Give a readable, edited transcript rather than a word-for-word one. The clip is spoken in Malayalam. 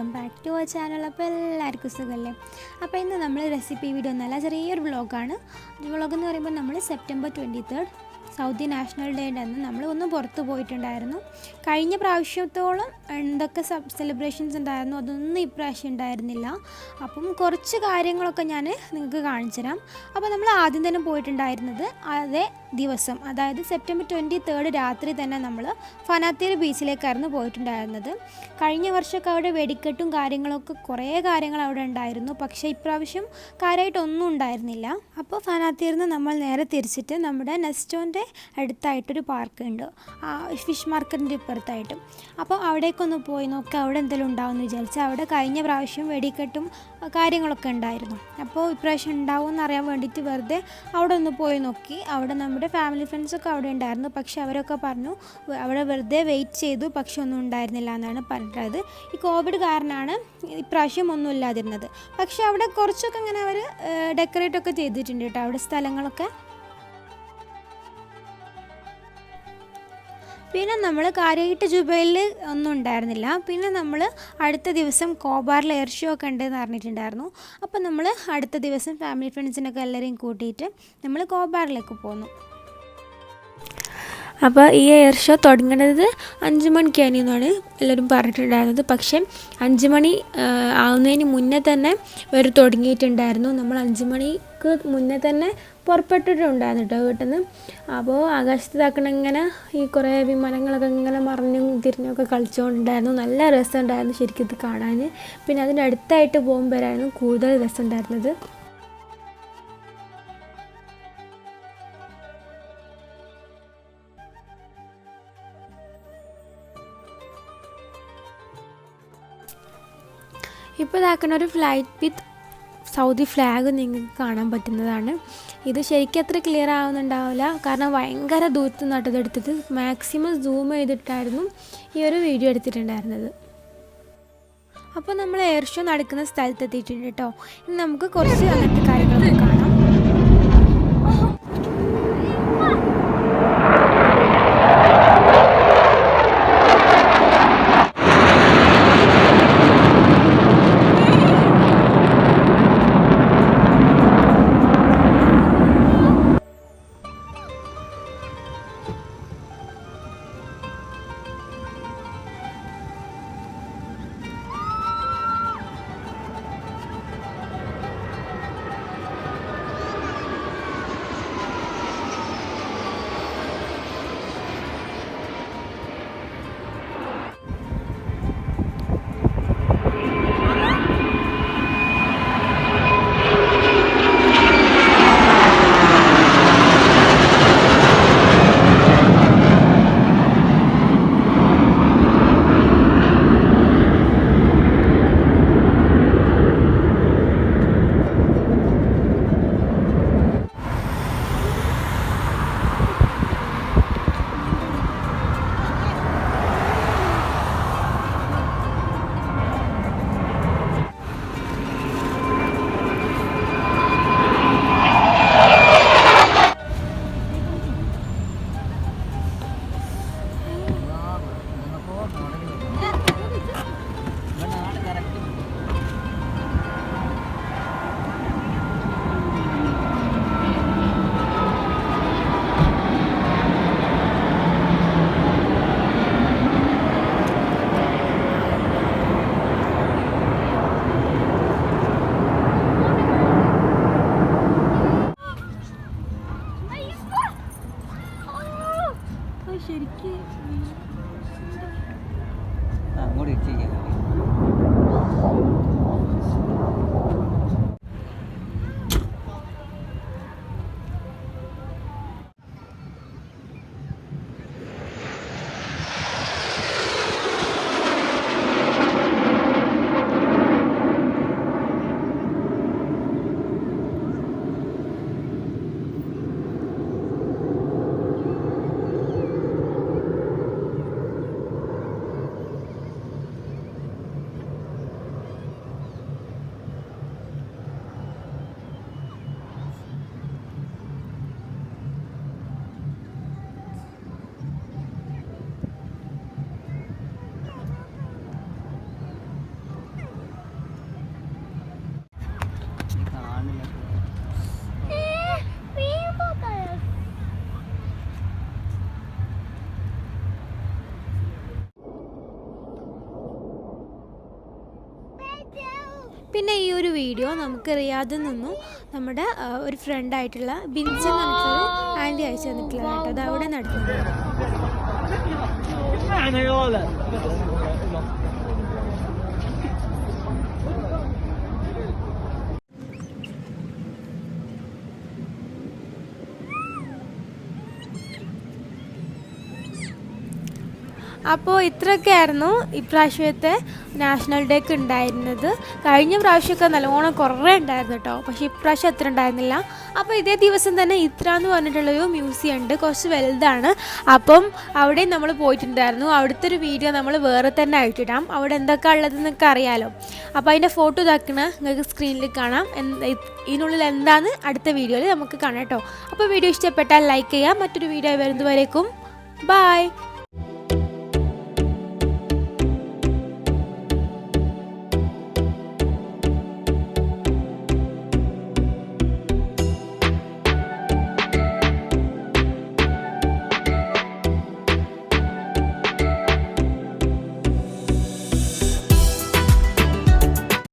Welcome back to our channel. അപ്പോൾ എല്ലാവർക്കും സുഖമല്ലേ? അപ്പോൾ ഇന്ന് നമ്മൾ റെസിപ്പി വീഡിയോ ഒന്നല്ല, ചെറിയൊരു വ്ളോഗാണ്. വ്ളോഗ് എന്ന് പറയുമ്പോൾ നമ്മൾ സെപ്റ്റംബർ 23 സൗദി നാഷണൽ ഡേയുടെ അന്ന് നമ്മൾ ഒന്ന് പുറത്ത് പോയിട്ടുണ്ടായിരുന്നു. കഴിഞ്ഞ പ്രാവശ്യത്തോളം എന്തൊക്കെ സെലിബ്രേഷൻസ് ഉണ്ടായിരുന്നു അതൊന്നും ഇപ്രാവശ്യം ഉണ്ടായിരുന്നില്ല. അപ്പം കുറച്ച് കാര്യങ്ങളൊക്കെ ഞാൻ നിങ്ങൾക്ക് കാണിച്ചു തരാം. അപ്പോൾ നമ്മൾ ആദ്യം തന്നെ പോയിട്ടുണ്ടായിരുന്നത് അതേ ദിവസം, അതായത് സെപ്റ്റംബർ 23 രാത്രി തന്നെ നമ്മൾ ഫനാത്തീർ ബീച്ചിലേക്കായിരുന്നു പോയിട്ടുണ്ടായിരുന്നത്. കഴിഞ്ഞ വർഷമൊക്കെ അവിടെ വെടിക്കെട്ടും കാര്യങ്ങളൊക്കെ കുറേ കാര്യങ്ങൾ അവിടെ ഉണ്ടായിരുന്നു, പക്ഷേ ഇപ്രാവശ്യം കാര്യമായിട്ടൊന്നും ഉണ്ടായിരുന്നില്ല. അപ്പോൾ ഫനാത്തീറിൽ നിന്ന് നമ്മൾ നേരെ തിരിച്ചിട്ട് നമ്മുടെ നെസ്റ്റോൻ്റെ അടുത്തായിട്ടൊരു പാർക്ക് ഉണ്ട്, ഫിഷ് മാർക്കറ്റിൻ്റെ ഇപ്പുറത്തായിട്ട്. അപ്പോൾ അവിടേക്കൊന്ന് പോയി നോക്കി അവിടെ എന്തെങ്കിലും ഉണ്ടാവുമെന്ന് വിചാരിച്ചാൽ അവിടെ കഴിഞ്ഞ പ്രാവശ്യം വെടിക്കെട്ടും കാര്യങ്ങളൊക്കെ ഉണ്ടായിരുന്നു. അപ്പോൾ ഇപ്രാവശ്യം ഉണ്ടാവുമെന്ന് അറിയാൻ വേണ്ടിയിട്ട് വെറുതെ അവിടെ ഒന്ന് പോയി നോക്കി. അവിടെ നമ്മുടെ ഫാമിലി ഫ്രണ്ട്സൊക്കെ അവിടെ ഉണ്ടായിരുന്നു, പക്ഷേ അവരൊക്കെ പറഞ്ഞു അവിടെ വെറുതെ വെയിറ്റ് ചെയ്തു, പക്ഷെ ഒന്നും ഉണ്ടായിരുന്നില്ല എന്നാണ് പറഞ്ഞത്. ഈ കോവിഡ് കാരണമാണ് ഇപ്രാവശ്യം ഒന്നും ഇല്ലാതിരുന്നത്. പക്ഷേ അവിടെ കുറച്ചൊക്കെ ഇങ്ങനെ അവർ ഡെക്കറേറ്റൊക്കെ ചെയ്തിട്ടുണ്ട് കേട്ടോ, അവിടെ സ്ഥലങ്ങളൊക്കെ. പിന്നെ നമ്മൾ കാര്യമായിട്ട് ജുബൈലിൽ ഒന്നും ഉണ്ടായിരുന്നില്ല. പിന്നെ നമ്മൾ അടുത്ത ദിവസം ഖോബാറിൽ എയർ ഷോ ഒക്കെ ഉണ്ടെന്ന് പറഞ്ഞിട്ടുണ്ടായിരുന്നു. അപ്പോൾ നമ്മൾ അടുത്ത ദിവസം ഫാമിലി ഫ്രണ്ട്സിനൊക്കെ എല്ലാവരെയും കൂട്ടിയിട്ട് നമ്മൾ ഖോബാറിലേക്ക് പോന്നു. അപ്പോൾ ഈ എയർ ഷോ തുടങ്ങുന്നത് 5 മണിക്കാണെന്നാണ് എല്ലാവരും പറഞ്ഞിട്ടുണ്ടായിരുന്നത്. പക്ഷേ 5 മണി ആവുന്നതിന് മുന്നേ തന്നെ ഇവർ തുടങ്ങിയിട്ടുണ്ടായിരുന്നു. നമ്മൾ 5 മണിക്ക് മുന്നേ തന്നെ പുറപ്പെട്ടിട്ടുണ്ടായിരുന്നു കേട്ടോ വീട്ടിൽ നിന്ന്. അപ്പോൾ ആകാശത്ത് ഇങ്ങനെ ഈ കുറേ വിമാനങ്ങളൊക്കെ ഇങ്ങനെ മറിഞ്ഞും തിരിഞ്ഞൊക്കെ കളിച്ചുകൊണ്ടുണ്ടായിരുന്നു. നല്ല രസമുണ്ടായിരുന്നു ശരിക്കും ഇത് കാണാൻ. പിന്നെ അതിൻ്റെ അടുത്തായിട്ട് പോകുമ്പോഴായിരുന്നു കൂടുതൽ രസമുണ്ടായിരുന്നത്. ഇപ്പോൾ ഇതാക്കുന്ന ഒരു ഫ്ലൈറ്റ് വിത്ത് സൗദി ഫ്ലാഗ് നിങ്ങൾക്ക് കാണാൻ പറ്റുന്നതാണ്. ഇത് ശരിക്കും അത്ര ക്ലിയർ ആവുന്നുണ്ടാവില്ല, കാരണം ഭയങ്കര ദൂരത്ത് നട്ടതെടുത്തത്. മാക്സിമം സൂം ചെയ്തിട്ടായിരുന്നു ഈ ഒരു വീഡിയോ എടുത്തിട്ടുണ്ടായിരുന്നത്. അപ്പോൾ നമ്മൾ എയർ ഷോ നടക്കുന്ന സ്ഥലത്തെത്തിയിട്ടുണ്ട് കേട്ടോ. ഇനി നമുക്ക് കുറച്ച് അങ്ങനത്തെ കാര്യങ്ങളൊക്കെ കാണാം. ഈ ഒരു വീഡിയോ നമുക്ക് റിയാദിൽ നിന്നും നമ്മുടെ ഒരു ഫ്രണ്ടായിട്ടുള്ള ബിൻസ എന്ന് പറഞ്ഞിട്ടൊരു ആൻറ്റി അയച്ചു തന്നിട്ടുള്ളത് കേട്ടോ. അത് അവിടെ നടത്തുന്നത്. അപ്പോൾ ഇത്രയൊക്കെയായിരുന്നു ഇപ്രാവശ്യത്തെ നാഷണൽ ഡേക്ക് ഉണ്ടായിരുന്നത്. കഴിഞ്ഞ പ്രാവശ്യമൊക്കെ നല്ലോണം കുറേ ഉണ്ടായിരുന്നു കേട്ടോ, പക്ഷേ ഇപ്രാവശ്യം അത്ര ഉണ്ടായിരുന്നില്ല. അപ്പോൾ ഇതേ ദിവസം തന്നെ ഇത്ര എന്ന് പറഞ്ഞിട്ടുള്ളൊരു മ്യൂസിയം ഉണ്ട്, കുറച്ച് വലുതാണ്. അപ്പം അവിടെ നമ്മൾ പോയിട്ടുണ്ടായിരുന്നു. അവിടുത്തെ ഒരു വീഡിയോ നമ്മൾ വേറെ തന്നെ ആയിട്ടിടാം. അവിടെ എന്തൊക്കെ ഉള്ളതെന്നൊക്കെ അറിയാമല്ലോ. അപ്പോൾ അതിൻ്റെ ഫോട്ടോ ഇതാക്കണ നിങ്ങൾക്ക് സ്ക്രീനിൽ കാണാം. ഇതിനുള്ളിൽ എന്താണെന്ന് അടുത്ത വീഡിയോയിൽ നമുക്ക് കാണാം കേട്ടോ. അപ്പോൾ വീഡിയോ ഇഷ്ടപ്പെട്ടാൽ ലൈക്ക് ചെയ്യുക. മറ്റൊരു വീഡിയോ വരുന്നതുവരേക്കും ബൈ.